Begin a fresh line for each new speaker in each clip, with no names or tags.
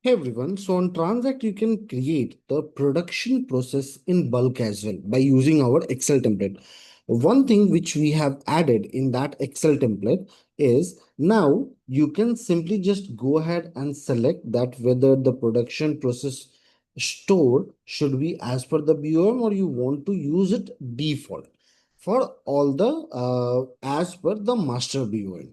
Hey everyone, so on Transact, you can create the production process in bulk as well by using our Excel template. One thing which we have added in that Excel template is now you can simply just go ahead and select that whether the production process store should be as per the BOM or you want to use it default for all the as per the master BOM.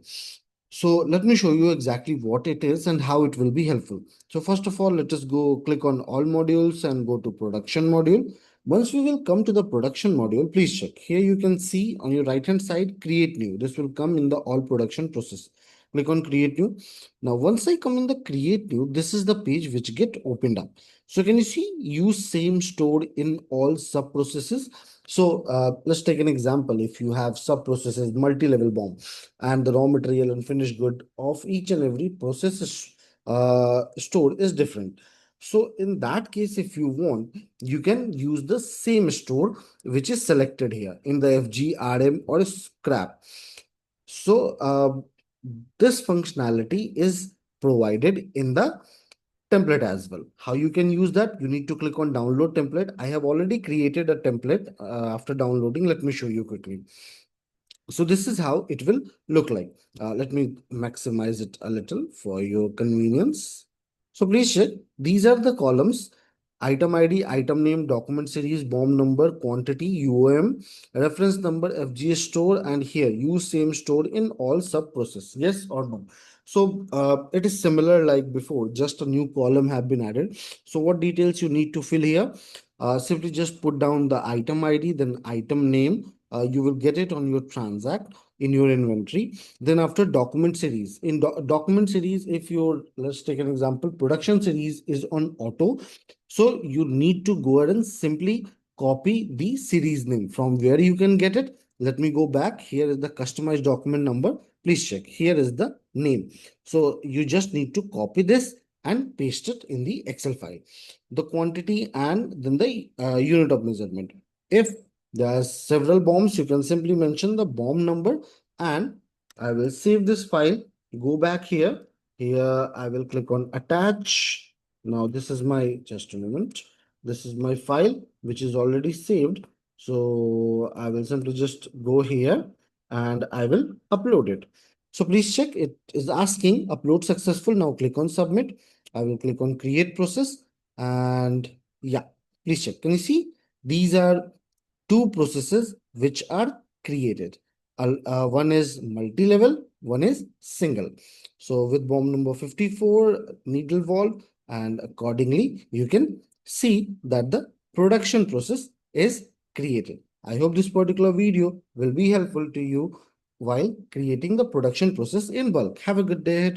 So let me show you exactly what it is and how it will be helpful. So first of all, let us go click on all modules and go to production module. Once we will come to the production module, please check. Here you can see on your right hand side, create new. This will come in the all production process. Click on create new. Now, once I come in the create new, this is the page which get opened up. So can you see use same stored in all sub processes? So let's take an example. If you have sub processes, multi-level bomb, and the raw material and finished good of each and every process is, stored is different. So in that case, if you want, you can use the same store which is selected here in the FG, RM or scrap. So this functionality is provided in the template as well. How you can use that? You need to click on download template. I have already created a template after downloading. Let me show you quickly. So this is how it will look like. Let me maximize it a little for your convenience. So please check. These are the columns: item ID, item name, document series, BOM number, quantity, UOM, reference number, FGS store, and here use same store in all sub process. Yes or no? So it is similar like before, just a new column have been added. So what details you need to fill here? Simply just put down the item ID, then item name. You will get it on your transact in your inventory. Then after document series, in document series, if your, let's take an example, production series is on auto, so you need to go ahead and simply copy the series name. From where you can get it, let me go back. Here is the customized document number. Please check. Here is the name. So you just need to copy this and paste it in the Excel file. The quantity and then the unit of measurement. If there are several BOMs, you can simply mention the BOM number, and I will save this file. Go back here. Here I will click on attach. Now this is my, just a moment. This is my file which is already saved. So I will simply just go here and I will upload it. So please check, it is asking upload successful. Now click on submit. I will click on create process, and yeah, please check. Can you see these are two processes which are created. One is multi-level, one is single. So with BOM number 54, needle valve, and accordingly, you can see that the production process is created. I hope this particular video will be helpful to you while creating the production process in bulk. Have a good day.